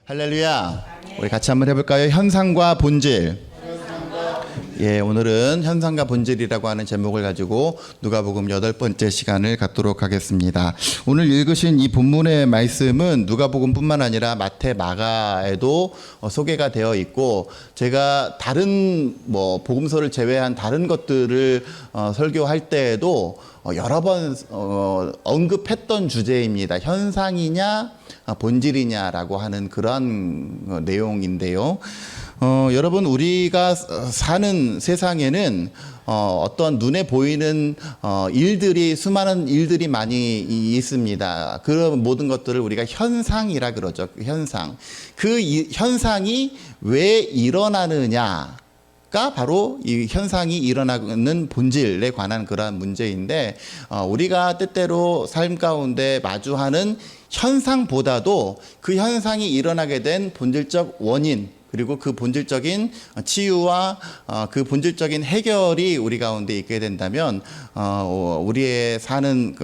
할렐루야. 우리 같이 한번 해볼까요? 현상과 본질. 예, 오늘은 현상과 본질이라고 하는 제목을 가지고 누가복음 8번째 시간을 갖도록 하겠습니다. 오늘 읽으신 이 본문의 말씀은 누가복음뿐만 아니라 마태, 마가에도 소개가 되어 있고, 제가 다른 복음서를 제외한 다른 것들을 설교할 때에도 여러 번 언급했던 주제입니다. 현상이냐 본질이냐라고 하는 그러한 내용인데요. 여러분, 우리가 사는 세상에는 어떤 눈에 보이는 일들이, 수많은 일들이 많이 있습니다. 그런 모든 것들을 우리가 현상이라 그러죠. 현상. 그 현상이 왜 일어나느냐 가 바로 이 현상이 일어나는 본질에 관한 그러한 문제인데, 우리가 때때로 삶 가운데 마주하는 현상보다도 그 현상이 일어나게 된 본질적 원인, 그리고 그 본질적인 치유와 그 본질적인 해결이 우리 가운데 있게 된다면 우리의 사는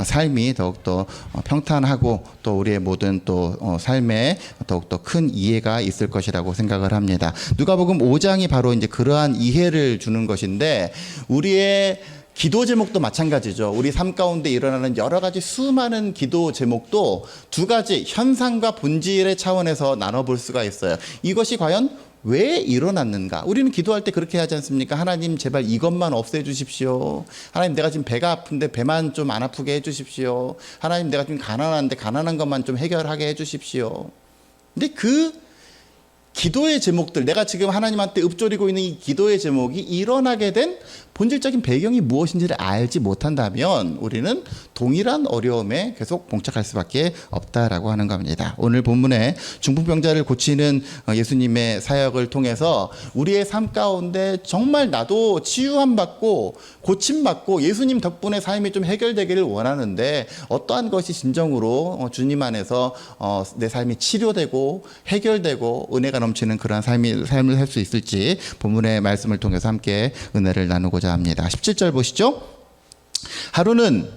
삶이 더욱더 평탄하고 또 우리의 모든 또 삶에 더욱더 큰 이해가 있을 것이라고 생각을 합니다. 누가복음 5장이 바로 이제 그러한 이해를 주는 것인데, 우리의 기도 제목도 마찬가지죠. 우리 삶 가운데 일어나는 여러 가지 수많은 기도 제목도 두 가지 현상과 본질의 차원에서 나눠볼 수가 있어요. 이것이 과연 왜 일어났는가? 우리는 기도할 때 그렇게 하지 않습니까? 하나님, 제발 이것만 없애주십시오. 하나님, 내가 지금 배가 아픈데 배만 좀 안 아프게 해주십시오. 하나님, 내가 좀 가난한데 가난한 것만 좀 해결하게 해주십시오. 근데 그 기도의 제목들, 내가 지금 하나님한테 읊조리고 있는 이 기도의 제목이 일어나게 된 본질적인 배경이 무엇인지를 알지 못한다면 우리는 동일한 어려움에 계속 봉착할 수밖에 없다라고 하는 겁니다. 오늘 본문에 중풍병자를 고치는 예수님의 사역을 통해서 우리의 삶 가운데 정말 나도 치유함 받고 고침 받고 예수님 덕분에 삶이 좀 해결되기를 원하는데, 어떠한 것이 진정으로 주님 안에서 내 삶이 치료되고 해결되고 은혜가 넘치는 그러한 삶을 살 수 있을지 본문의 말씀을 통해서 함께 은혜를 나누고자 합니다. 17절 보시죠. 하루는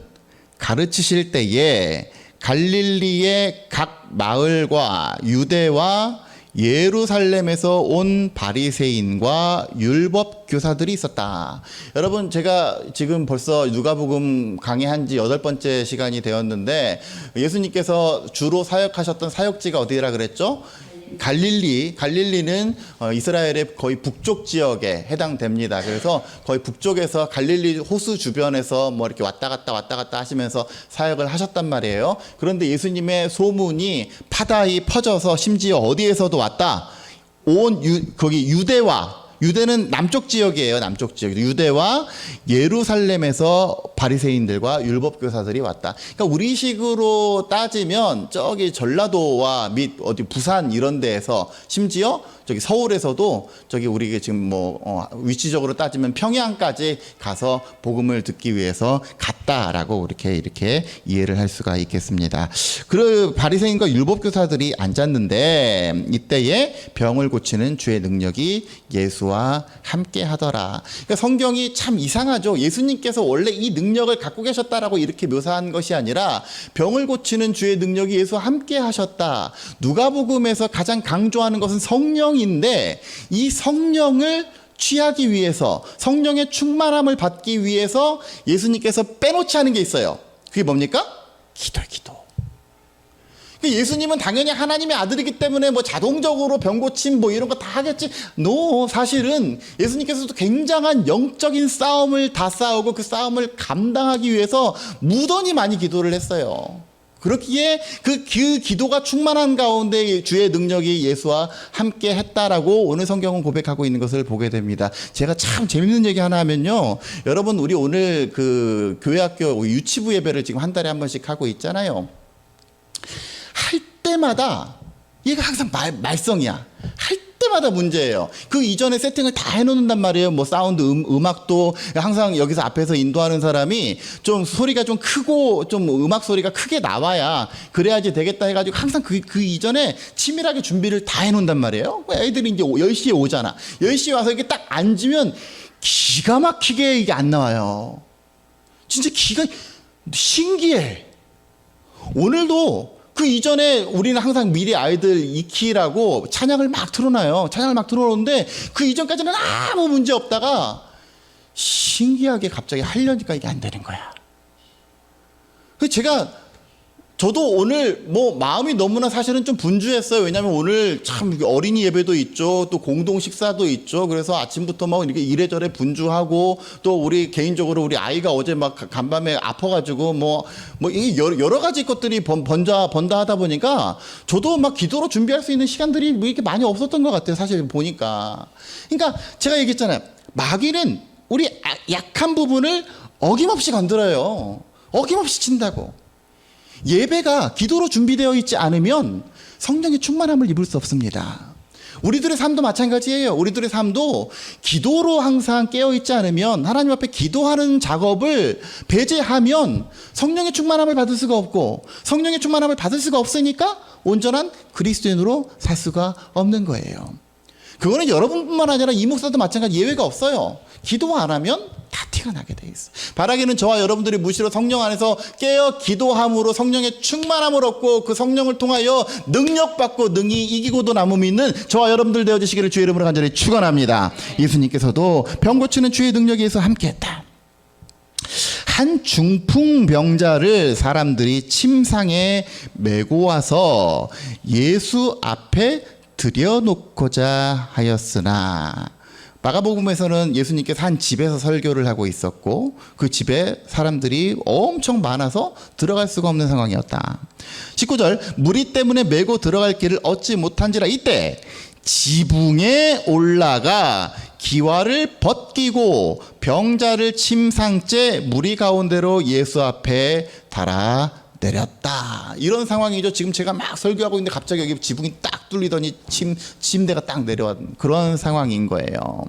가르치실 때에 갈릴리의 각 마을과 유대와 예루살렘에서 온 바리새인과 율법 교사들이 있었다. 여러분, 제가 지금 벌써 누가복음 강의한 지 8번째 시간이 되었는데, 예수님께서 주로 사역하셨던 사역지가 어디라 그랬죠? 갈릴리는 이스라엘의 거의 북쪽 지역에 해당됩니다. 그래서 거의 북쪽에서 갈릴리 호수 주변에서 이렇게 왔다 갔다 하시면서 사역을 하셨단 말이에요. 그런데 예수님의 소문이 파다히 퍼져서 심지어 어디에서도 왔다. 거기 유대는 남쪽 지역이에요. 남쪽 지역. 유대와 예루살렘에서 바리새인들과 율법 교사들이 왔다. 그러니까 우리식으로 따지면 저기 전라도와 및 어디 부산 이런 데에서, 심지어 저기 서울에서도 저기 우리 지금 위치적으로 따지면 평양까지 가서 복음을 듣기 위해서 갔다라고 이렇게 이해를 할 수가 있겠습니다. 그 바리새인과 율법 교사들이 앉았는데, 이때에 병을 고치는 주의 능력이 예수와 함께 하더라. 그러니까 성경이 참 이상하죠. 예수님께서 원래 이 능력을 갖고 계셨다라고 이렇게 묘사한 것이 아니라 병을 고치는 주의 능력이 예수와 함께 하셨다. 누가복음에서 가장 강조하는 것은 성령인데, 이 성령을 취하기 위해서, 성령의 충만함을 받기 위해서 예수님께서 빼놓지 않은 게 있어요. 그게 뭡니까? 기도. 예수님은 당연히 하나님의 아들이기 때문에 자동적으로 병고침 이런 거 다 하겠지. 사실은 예수님께서도 굉장한 영적인 싸움을 다 싸우고 그 싸움을 감당하기 위해서 무던히 많이 기도를 했어요. 그렇기에 그 기도가 충만한 가운데 주의 능력이 예수와 함께 했다라고 오늘 성경은 고백하고 있는 것을 보게 됩니다. 제가 참 재밌는 얘기 하나 하면요. 여러분, 우리 오늘 그 교회학교 유치부 예배를 지금 한 달에 한 번씩 하고 있잖아요. 할 때마다 얘가 항상 말썽이야. 할 때마다 문제예요. 그 이전에 세팅을 다 해놓는단 말이에요. 사운드, 음악도 항상 여기서 앞에서 인도하는 사람이 좀 소리가 좀 크고 좀 음악 소리가 크게 나와야 그래야지 되겠다 해가지고 항상 그 이전에 치밀하게 준비를 다 해놓는단 말이에요. 애들이 이제 10시에 오잖아. 10시에 와서 이렇게 딱 앉으면 기가 막히게 이게 안 나와요. 진짜 신기해. 오늘도 그 이전에 우리는 항상 미리 아이들 익히라고 찬양을 막 틀어놔요. 찬양을 막 틀어놓는데 그 이전까지는 아무 문제 없다가 신기하게 갑자기 하려니까 이게 안 되는 거야. 그래서 저도 오늘 마음이 너무나 사실은 좀 분주했어요. 왜냐하면 오늘 참 어린이 예배도 있죠. 또 공동 식사도 있죠. 그래서 아침부터 막 이렇게 이래저래 분주하고 또 우리 개인적으로 우리 아이가 어제 막 간밤에 아파가지고 이게 여러 가지 것들이 번다 하다 보니까 저도 막 기도로 준비할 수 있는 시간들이 이렇게 많이 없었던 것 같아요. 사실 보니까. 그러니까 제가 얘기했잖아요. 마귀는 우리 약한 부분을 어김없이 건드려요. 어김없이 친다고. 예배가 기도로 준비되어 있지 않으면 성령의 충만함을 입을 수 없습니다. 우리들의 삶도 마찬가지예요. 우리들의 삶도 기도로 항상 깨어있지 않으면, 하나님 앞에 기도하는 작업을 배제하면 성령의 충만함을 받을 수가 없고, 성령의 충만함을 받을 수가 없으니까 온전한 그리스도인으로 살 수가 없는 거예요. 그거는 여러분뿐만 아니라 이 목사도 마찬가지, 예외가 없어요. 기도 안 하면 다 티가 나게 돼 있어. 바라기는 저와 여러분들이 무시로 성령 안에서 깨어 기도함으로 성령의 충만함을 얻고 그 성령을 통하여 능력받고 능히 이기고도 남음이 있는 저와 여러분들 되어주시기를 주의 이름으로 간절히 축원합니다. 예수님께서도 병 고치는 주의 능력에 의해서 함께했다. 한 중풍병자를 사람들이 침상에 메고 와서 예수 앞에 들여놓고자 하였으나, 마가복음에서는 예수님께서 한 집에서 설교를 하고 있었고 그 집에 사람들이 엄청 많아서 들어갈 수가 없는 상황이었다. 19절, 무리 때문에 메고 들어갈 길을 얻지 못한지라 이때 지붕에 올라가 기와를 벗기고 병자를 침상째 무리 가운데로 예수 앞에 달아 내렸다. 이런 상황이죠. 지금 제가 막 설교하고 있는데 갑자기 여기 지붕이 딱 뚫리더니 침대가 딱 내려온 그런 상황인 거예요.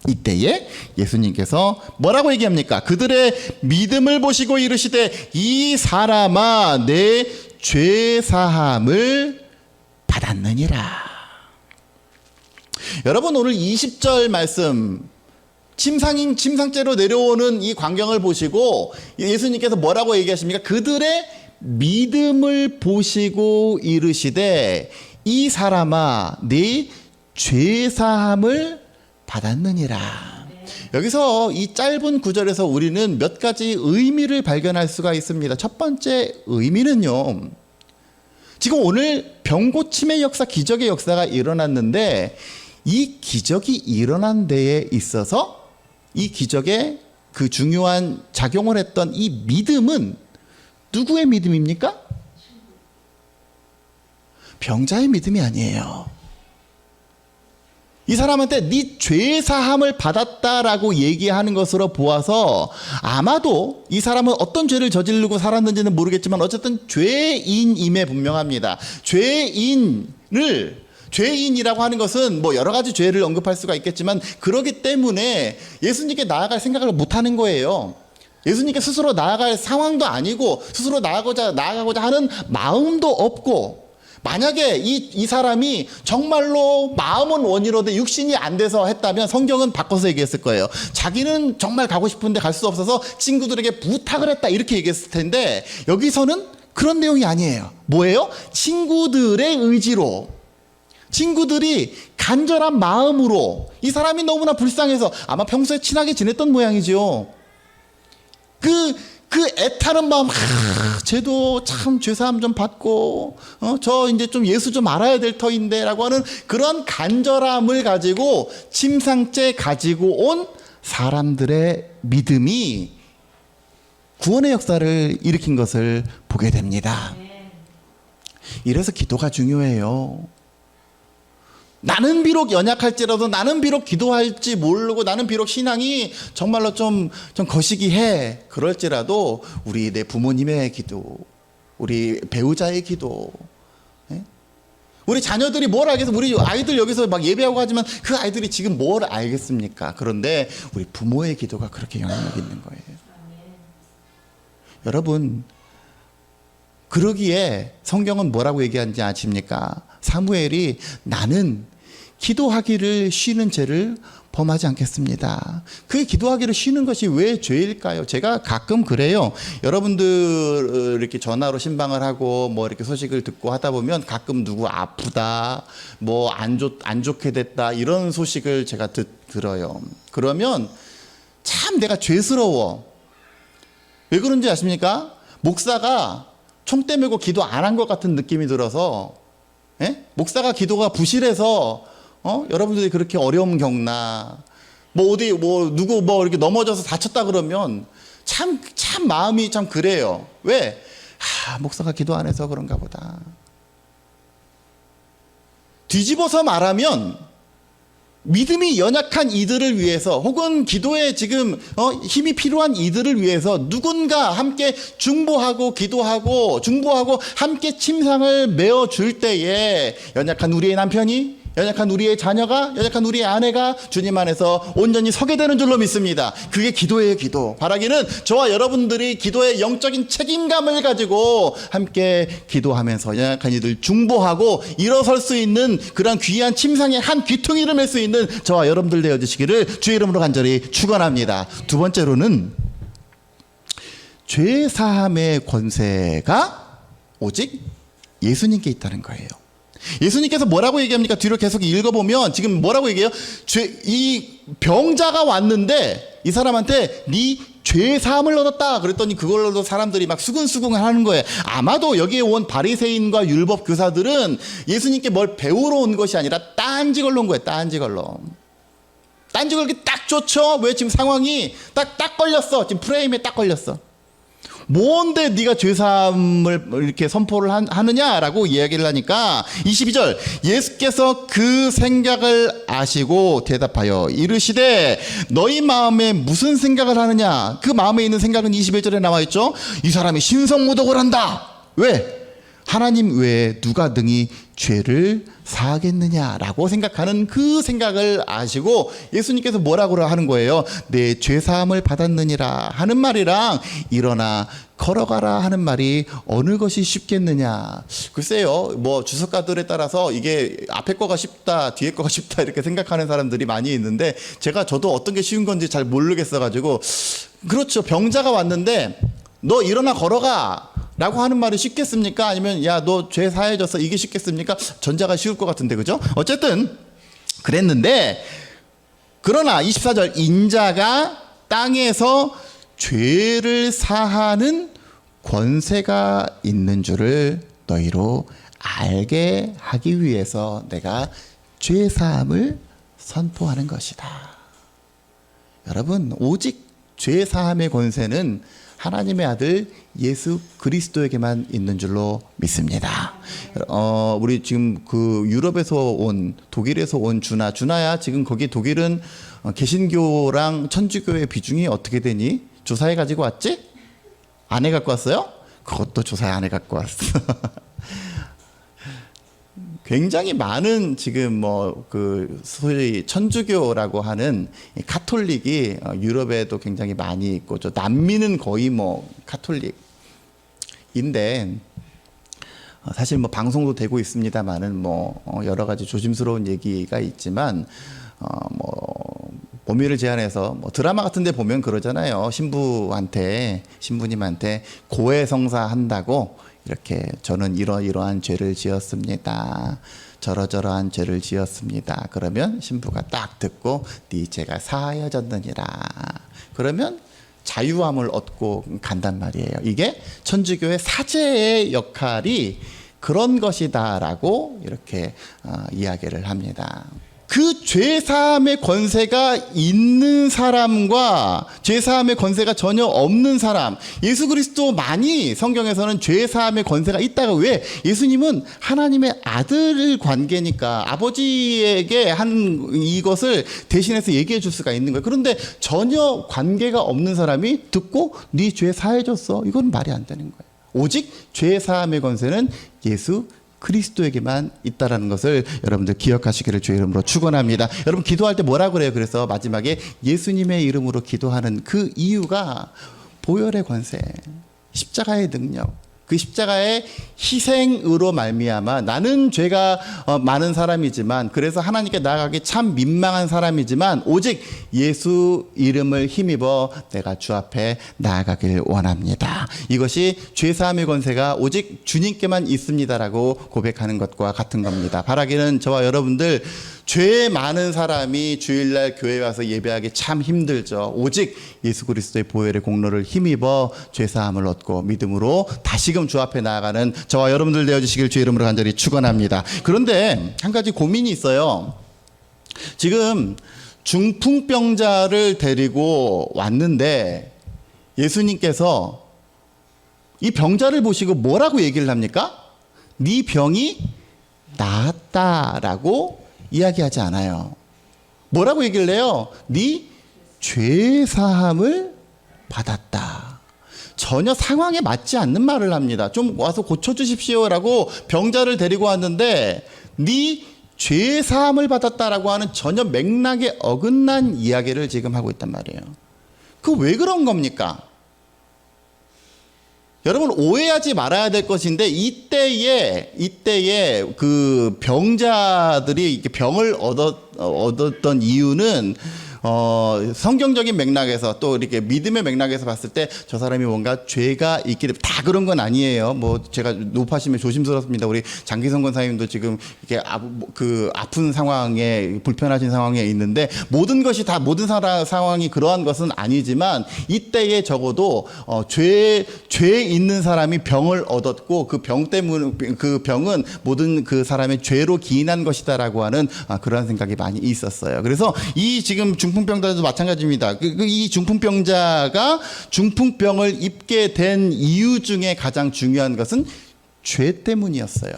이때에 예수님께서 뭐라고 얘기합니까? 그들의 믿음을 보시고 이르시되 이 사람아 내 죄사함을 받았느니라. 여러분, 오늘 20절 말씀, 침상째로 내려오는 이 광경을 보시고 예수님께서 뭐라고 얘기하십니까? 그들의 믿음을 보시고 이르시되 이 사람아 네 죄사함을 받았느니라. 여기서 이 짧은 구절에서 우리는 몇 가지 의미를 발견할 수가 있습니다. 첫 번째 의미는요, 지금 오늘 병고침의 역사, 기적의 역사가 일어났는데 이 기적이 일어난 데에 있어서 이 기적에 그 중요한 작용을 했던 이 믿음은 누구의 믿음입니까? 병자의 믿음이 아니에요. 이 사람한테 네 죄사함을 받았다라고 얘기하는 것으로 보아서 아마도 이 사람은 어떤 죄를 저지르고 살았는지는 모르겠지만 어쨌든 죄인임에 분명합니다. 죄인이라고 하는 것은 여러 가지 죄를 언급할 수가 있겠지만 그러기 때문에 예수님께 나아갈 생각을 못하는 거예요. 예수님께 스스로 나아갈 상황도 아니고 스스로 나아가고자 하는 마음도 없고, 만약에 이 사람이 정말로 마음은 원이로되 육신이 안 돼서 했다면 성경은 바꿔서 얘기했을 거예요. 자기는 정말 가고 싶은데 갈 수 없어서 친구들에게 부탁을 했다 이렇게 얘기했을 텐데 여기서는 그런 내용이 아니에요. 뭐예요? 친구들의 의지로, 친구들이 간절한 마음으로, 이 사람이 너무나 불쌍해서 아마 평소에 친하게 지냈던 모양이죠. 그 애타는 마음, 쟤도 참 죄사함 좀 받고, 저 이제 좀 예수 좀 알아야 될 터인데 라고 하는 그런 간절함을 가지고 침상째 가지고 온 사람들의 믿음이 구원의 역사를 일으킨 것을 보게 됩니다. 이래서 기도가 중요해요. 나는 비록 연약할지라도, 나는 비록 기도할지 모르고, 나는 비록 신앙이 정말로 좀 거시기해, 그럴지라도 내 부모님의 기도, 우리 배우자의 기도, 우리 자녀들이 뭘 알겠어? 우리 아이들 여기서 막 예배하고 하지만 그 아이들이 지금 뭘 알겠습니까? 그런데 우리 부모의 기도가 그렇게 영향력 있는 거예요. 여러분, 그러기에 성경은 뭐라고 얘기하는지 아십니까? 사무엘이 나는 기도하기를 쉬는 죄를 범하지 않겠습니다. 그 기도하기를 쉬는 것이 왜 죄일까요? 제가 가끔 그래요. 여러분들 이렇게 전화로 신방을 하고 뭐 이렇게 소식을 듣고 하다 보면 가끔 누구 아프다, 뭐 안 좋게 됐다 이런 소식을 제가 들어요. 그러면 참 내가 죄스러워. 왜 그런지 아십니까? 목사가 총대 메고 기도 안 한 것 같은 느낌이 들어서, 예? 목사가 기도가 부실해서 여러분들이 그렇게 어려움 겪나, 뭐 어디 뭐 누구 뭐 이렇게 넘어져서 다쳤다 그러면 참 마음이 참 그래요. 왜? 목사가 기도 안 해서 그런가 보다. 뒤집어서 말하면 믿음이 연약한 이들을 위해서, 혹은 기도에 지금 힘이 필요한 이들을 위해서 누군가 함께 중보하고 기도하고 중보하고 함께 침상을 메어줄 때에 연약한 우리의 남편이, 연약한 우리의 자녀가, 연약한 우리의 아내가 주님 안에서 온전히 서게 되는 줄로 믿습니다. 그게 기도예요. 기도. 바라기는 저와 여러분들이 기도의 영적인 책임감을 가지고 함께 기도하면서 연약한 이들 중보하고 일어설 수 있는 그런 귀한 침상의 한 귀퉁이를 맬 수 있는 저와 여러분들 되어주시기를 주의 이름으로 간절히 축원합니다. 두 번째로는 죄 사함의 권세가 오직 예수님께 있다는 거예요. 예수님께서 뭐라고 얘기합니까? 뒤로 계속 읽어보면 지금 뭐라고 얘기해요? 이 병자가 왔는데 이 사람한테 네 죄 사함을 얻었다 그랬더니 그걸로도 사람들이 막 수근수근 하는 거예요. 아마도 여기에 온 바리새인과 율법 교사들은 예수님께 뭘 배우러 온 것이 아니라 딴지 걸러 온 거예요. 딴지 걸러. 딴지 걸기 딱 좋죠. 왜? 지금 상황이 딱 걸렸어. 지금 프레임에 딱 걸렸어. 뭔데 네가 죄사함을 이렇게 선포를 하느냐라고 이야기를 하니까 22절, 예수께서 그 생각을 아시고 대답하여 이르시되 너희 마음에 무슨 생각을 하느냐. 그 마음에 있는 생각은 21절에 나와 있죠. 이 사람이 신성모독을 한다. 왜? 하나님 외에 누가 능히 죄를 사하겠느냐라고 생각하는 그 생각을 아시고 예수님께서 뭐라고 하는 거예요? 내 죄사함을 받았느니라 하는 말이랑 일어나 걸어가라 하는 말이 어느 것이 쉽겠느냐. 글쎄요, 뭐 주석가들에 따라서 이게 앞에 거가 쉽다 뒤에 거가 쉽다 이렇게 생각하는 사람들이 많이 있는데, 저도 어떤 게 쉬운 건지 잘 모르겠어 가지고, 그렇죠, 병자가 왔는데 너 일어나 걸어가 라고 하는 말이 쉽겠습니까? 아니면 야, 너 죄 사해졌어, 이게 쉽겠습니까? 전자가 쉬울 것 같은데, 그죠? 어쨌든 그랬는데, 그러나 24절, 인자가 땅에서 죄를 사하는 권세가 있는 줄을 너희로 알게 하기 위해서 내가 죄 사함을 선포하는 것이다. 여러분, 오직 죄 사함의 권세는 하나님의 아들 예수 그리스도에게만 있는 줄로 믿습니다. 우리 지금 그 유럽에서 온, 독일에서 온 준아야, 지금 거기 독일은 개신교랑 천주교의 비중이 어떻게 되니? 조사해 가지고 왔지? 안 해 갖고 왔어요? 그것도 조사해 안 해 갖고 왔어. 굉장히 많은 지금 그 소위 천주교라고 하는 카톨릭이 유럽에도 굉장히 많이 있고, 저 남미는 거의 카톨릭인데, 사실 방송도 되고 있습니다만은 여러 가지 조심스러운 얘기가 있지만, 범위를 제한해서 드라마 같은 데 보면 그러잖아요. 신부님한테 고해성사 한다고 이렇게 저는 이러이러한 죄를 지었습니다. 저러저러한 죄를 지었습니다. 그러면 신부가 딱 듣고 네 죄가 사하여졌느니라. 그러면 자유함을 얻고 간단 말이에요. 이게 천주교의 사제의 역할이 그런 것이다라고 이렇게 이야기를 합니다. 그 죄사함의 권세가 있는 사람과 죄사함의 권세가 전혀 없는 사람, 예수 그리스도만이 성경에서는 죄사함의 권세가 있다가, 왜? 예수님은 하나님의 아들 관계니까 아버지에게 한 이것을 대신해서 얘기해 줄 수가 있는 거예요. 그런데 전혀 관계가 없는 사람이 듣고 네 죄 사해줬어, 이건 말이 안 되는 거예요. 오직 죄사함의 권세는 예수 그리스도에게만 있다라는 것을 여러분들 기억하시기를 주의 이름으로 축원합니다. 여러분, 기도할 때 뭐라 그래요? 그래서 마지막에 예수님의 이름으로 기도하는 그 이유가 보혈의 권세, 십자가의 능력, 그 십자가의 희생으로 말미암아 나는 죄가 많은 사람이지만, 그래서 하나님께 나아가기 참 민망한 사람이지만 오직 예수 이름을 힘입어 내가 주 앞에 나아가길 원합니다. 이것이 죄사함의 권세가 오직 주님께만 있습니다라고 고백하는 것과 같은 겁니다. 바라기는 저와 여러분들 죄 많은 사람이 주일날 교회 와서 예배하기 참 힘들죠. 오직 예수 그리스도의 보혈의 공로를 힘입어 죄사함을 얻고 믿음으로 다시금 주 앞에 나아가는 저와 여러분들 되어주시길 주 이름으로 간절히 축원합니다. 그런데 한 가지 고민이 있어요. 지금 중풍병자를 데리고 왔는데 예수님께서 이 병자를 보시고 뭐라고 얘기를 합니까? 네 병이 나았다라고 이야기하지 않아요. 뭐라고 얘기를 해요? 네 죄사함을 받았다. 전혀 상황에 맞지 않는 말을 합니다. 좀 와서 고쳐주십시오라고 병자를 데리고 왔는데 네 죄사함을 받았다라고 하는 전혀 맥락에 어긋난 이야기를 지금 하고 있단 말이에요. 그 왜 그런 겁니까? 여러분 오해하지 말아야 될 것인데 이때에 그 병자들이 이렇게 병을 얻었던 이유는 성경적인 맥락에서 또 이렇게 믿음의 맥락에서 봤을 때 저 사람이 뭔가 죄가 있기 때문에 다 그런 건 아니에요. 뭐 제가 높아시면 조심스럽습니다. 우리 장기성 권사님도 지금 이렇게 아픈 상황에 불편하신 상황에 있는데 모든 것이 다 모든 상황이 그러한 것은 아니지만 이때에 적어도 죄 있는 사람이 병을 얻었고 그 병 때문에 그 병은 모든 그 사람의 죄로 기인한 것이다라고 하는 그러한 생각이 많이 있었어요. 그래서 이 지금 중풍병자도 마찬가지입니다. 이 중풍병자가 중풍병을 입게 된 이유 중에 가장 중요한 것은 죄 때문이었어요.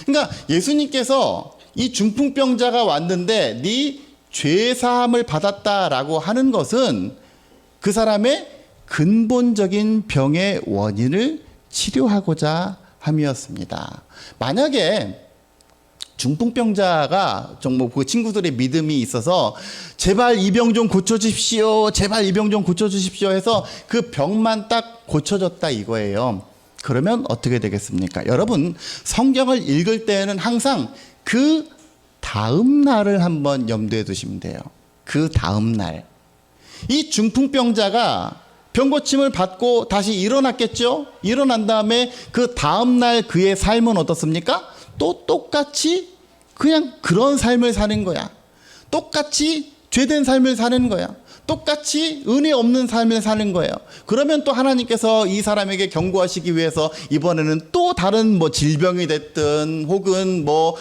그러니까 예수님께서 이 중풍병자가 왔는데 네 죄사함을 받았다라고 하는 것은 그 사람의 근본적인 병의 원인을 치료하고자 함이었습니다. 만약에 중풍병자가 정말 그 친구들의 믿음이 있어서 제발 이 병 좀 고쳐주십시오, 제발 이 병 좀 고쳐주십시오 해서 그 병만 딱 고쳐졌다 이거예요. 그러면 어떻게 되겠습니까? 여러분 성경을 읽을 때에는 항상 그 다음 날을 한번 염두에 두시면 돼요. 그 다음 날. 이 중풍병자가 병고침을 받고 다시 일어났겠죠? 일어난 다음에 그 다음 날 그의 삶은 어떻습니까? 또 똑같이 그냥 그런 삶을 사는 거야. 똑같이 죄된 삶을 사는 거야. 똑같이 은혜 없는 삶을 사는 거예요. 그러면 또 하나님께서 이 사람에게 경고하시기 위해서 이번에는 또 다른 뭐 질병이 됐든 혹은 뭐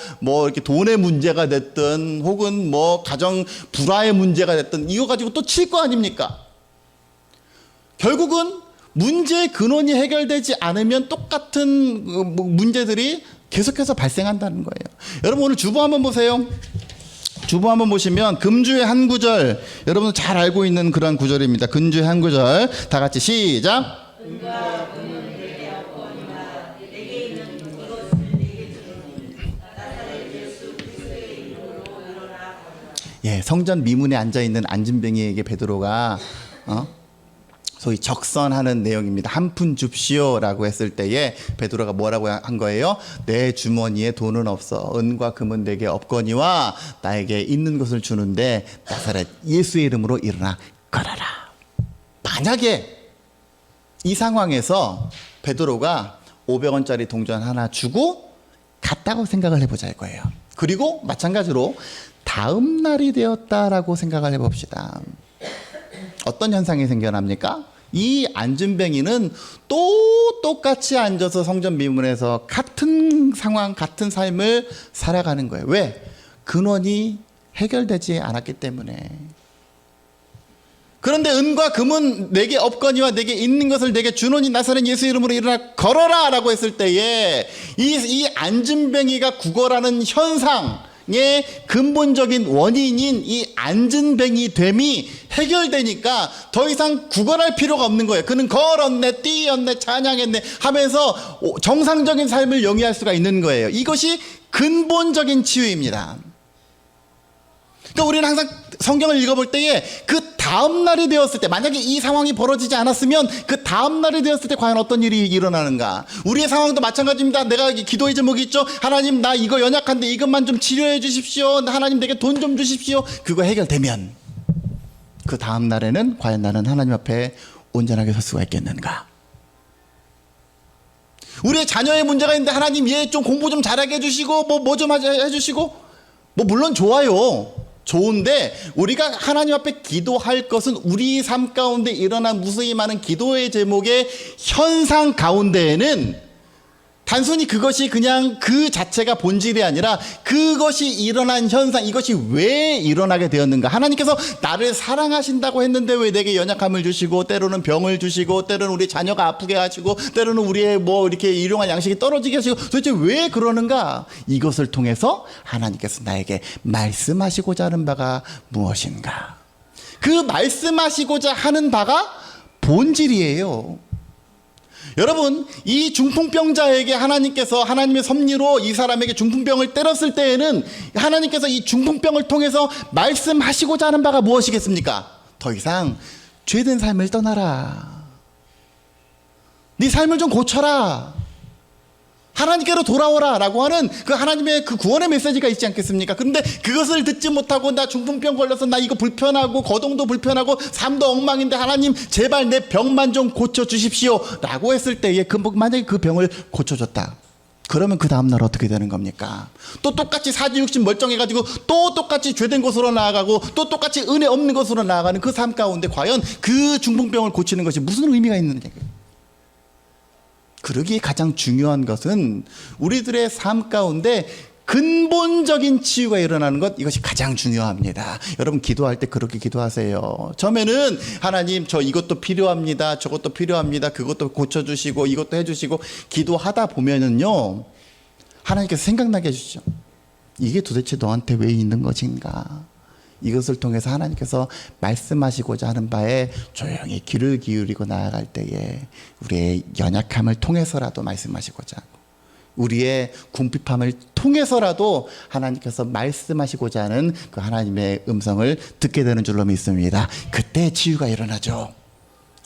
이렇게 돈의 문제가 됐든 혹은 뭐 가정 불화의 문제가 됐든 이거 가지고 또 칠 거 아닙니까? 결국은 문제의 근원이 해결되지 않으면 똑같은 문제들이 계속해서 발생한다는 거예요. 여러분 오늘 주보 한번 보세요. 주보 한번 보시면 금주의 한 구절, 여러분 잘 알고 있는 그런 구절입니다. 금주의 한 구절 다 같이 시작. 예, 성전 미문에 앉아 있는 안진뱅이에게 베드로가 소위 적선하는 내용입니다. 한 푼 줍시오라고 했을 때에 베드로가 뭐라고 한 거예요? 내 주머니에 돈은 없어. 은과 금은 내게 없거니와 나에게 있는 것을 주는데 나사렛 예수의 이름으로 일어나 걸어라. 만약에 이 상황에서 베드로가 500원짜리 동전 하나 주고 갔다고 생각을 해보자 이거예요. 그리고 마찬가지로 다음 날이 되었다라고 생각을 해봅시다. 어떤 현상이 생겨납니까? 이 안진뱅이는 또 똑같이 앉아서 성전 미문에서 같은 상황, 같은 삶을 살아가는 거예요. 왜? 근원이 해결되지 않았기 때문에. 그런데 은과 금은 내게 없거니와 내게 있는 것을 내게 주노니 나사렛 예수 이름으로 일어나 걸어라 라고 했을 때에 이 안진뱅이가 구걸하는 현상 의 근본적인 원인인 이 안진뱅이 됨이 해결되니까 더 이상 구걸할 필요가 없는 거예요. 그는 걸었네, 뛰었네, 찬양했네 하면서 정상적인 삶을 영위할 수가 있는 거예요. 이것이 근본적인 치유입니다. 그러니까 우리는 항상 성경을 읽어볼 때에 그 다음 날이 되었을 때, 만약에 이 상황이 벌어지지 않았으면 그 다음 날이 되었을 때 과연 어떤 일이 일어나는가. 우리의 상황도 마찬가지입니다. 내가 기도의 제목이 있죠. 하나님, 나 이거 연약한데 이것만 좀 치료해 주십시오. 하나님, 내게 돈 좀 주십시오. 그거 해결되면 그 다음 날에는 과연 나는 하나님 앞에 온전하게 설 수가 있겠는가. 우리의 자녀의 문제가 있는데 하나님, 얘 좀 공부 좀 잘하게 해주시고 뭐 좀 해주시고, 뭐 물론 좋아요. 좋은데 우리가 하나님 앞에 기도할 것은 우리 삶 가운데 일어난 무수히 많은 기도의 제목의 현상 가운데에는 단순히 그것이 그냥 그 자체가 본질이 아니라 그것이 일어난 현상, 이것이 왜 일어나게 되었는가. 하나님께서 나를 사랑하신다고 했는데 왜 내게 연약함을 주시고, 때로는 병을 주시고, 때로는 우리 자녀가 아프게 하시고, 때로는 우리의 뭐 이렇게 일용할 양식이 떨어지게 하시고, 도대체 왜 그러는가. 이것을 통해서 하나님께서 나에게 말씀하시고자 하는 바가 무엇인가. 그 말씀하시고자 하는 바가 본질이에요. 여러분, 이 중풍병자에게 하나님께서 하나님의 섭리로 이 사람에게 중풍병을 때렸을 때에는 하나님께서 이 중풍병을 통해서 말씀하시고자 하는 바가 무엇이겠습니까? 더 이상 죄된 삶을 떠나라. 네 삶을 좀 고쳐라. 하나님께로 돌아오라 라고 하는 그 하나님의 그 구원의 메시지가 있지 않겠습니까? 그런데 그것을 듣지 못하고, 나 중풍병 걸려서 나 이거 불편하고 거동도 불편하고 삶도 엉망인데 하나님 제발 내 병만 좀 고쳐주십시오 라고 했을 때에 만약에 그 병을 고쳐줬다. 그러면 그 다음날 어떻게 되는 겁니까? 또 똑같이 사지육신 멀쩡해가지고 또 똑같이 죄된 곳으로 나아가고 또 똑같이 은혜 없는 곳으로 나아가는 그 삶 가운데 과연 그 중풍병을 고치는 것이 무슨 의미가 있느냐. 그러기에 가장 중요한 것은 우리들의 삶 가운데 근본적인 치유가 일어나는 것, 이것이 가장 중요합니다. 여러분, 기도할 때 그렇게 기도하세요. 처음에는 하나님, 저 이것도 필요합니다. 저것도 필요합니다. 그것도 고쳐주시고 이것도 해주시고, 기도하다 보면은요, 하나님께서 생각나게 해주시죠. 이게 도대체 너한테 왜 있는 것인가. 이것을 통해서 하나님께서 말씀하시고자 하는 바에 조용히 귀를 기울이고 나아갈 때에 우리의 연약함을 통해서라도 말씀하시고자 하고, 우리의 궁핍함을 통해서라도 하나님께서 말씀하시고자 하는 그 하나님의 음성을 듣게 되는 줄로 믿습니다. 그때 치유가 일어나죠.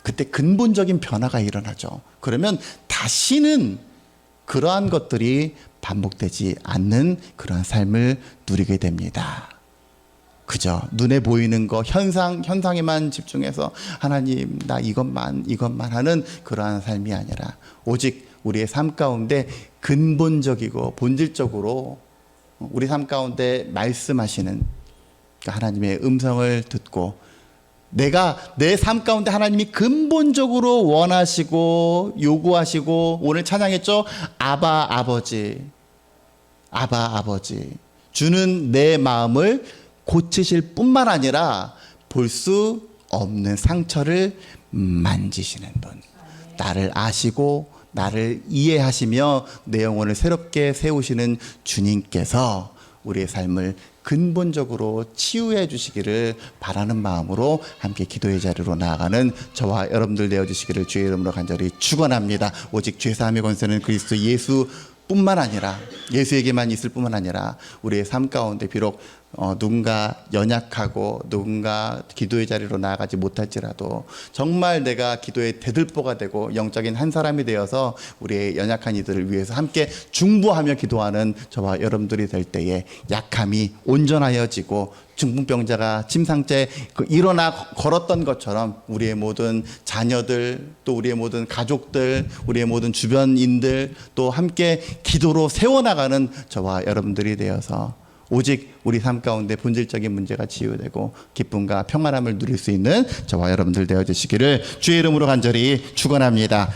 그때 근본적인 변화가 일어나죠. 그러면 다시는 그러한 것들이 반복되지 않는 그러한 삶을 누리게 됩니다. 그저 눈에 보이는 거, 현상에만 집중해서 하나님, 나 이것만 하는 그러한 삶이 아니라 오직 우리의 삶 가운데 근본적이고 본질적으로 우리 삶 가운데 말씀하시는 하나님의 음성을 듣고, 내가 내 삶 가운데 하나님이 근본적으로 원하시고 요구하시고, 오늘 찬양했죠? 아바 아버지, 아바 아버지 주는 내 마음을 고치실 뿐만 아니라 볼 수 없는 상처를 만지시는 분, 나를 아시고 나를 이해하시며 내 영혼을 새롭게 세우시는 주님께서 우리의 삶을 근본적으로 치유해 주시기를 바라는 마음으로 함께 기도의 자리로 나아가는 저와 여러분들 되어주시기를 주의 이름으로 간절히 축원합니다. 오직 죄사함의 권세는 그리스도 예수 뿐만 아니라, 예수에게만 있을 뿐만 아니라 우리의 삶 가운데 비록 누군가 연약하고 누군가 기도의 자리로 나아가지 못할지라도 정말 내가 기도의 대들보가 되고 영적인 한 사람이 되어서 우리의 연약한 이들을 위해서 함께 중보하며 기도하는 저와 여러분들이 될 때에 약함이 온전하여지고, 중풍병자가 침상째 일어나 걸었던 것처럼 우리의 모든 자녀들, 또 우리의 모든 가족들, 우리의 모든 주변인들 또 함께 기도로 세워나가는 저와 여러분들이 되어서 오직 우리 삶 가운데 본질적인 문제가 치유되고 기쁨과 평안함을 누릴 수 있는 저와 여러분들 되어주시기를 주의 이름으로 간절히 축원합니다.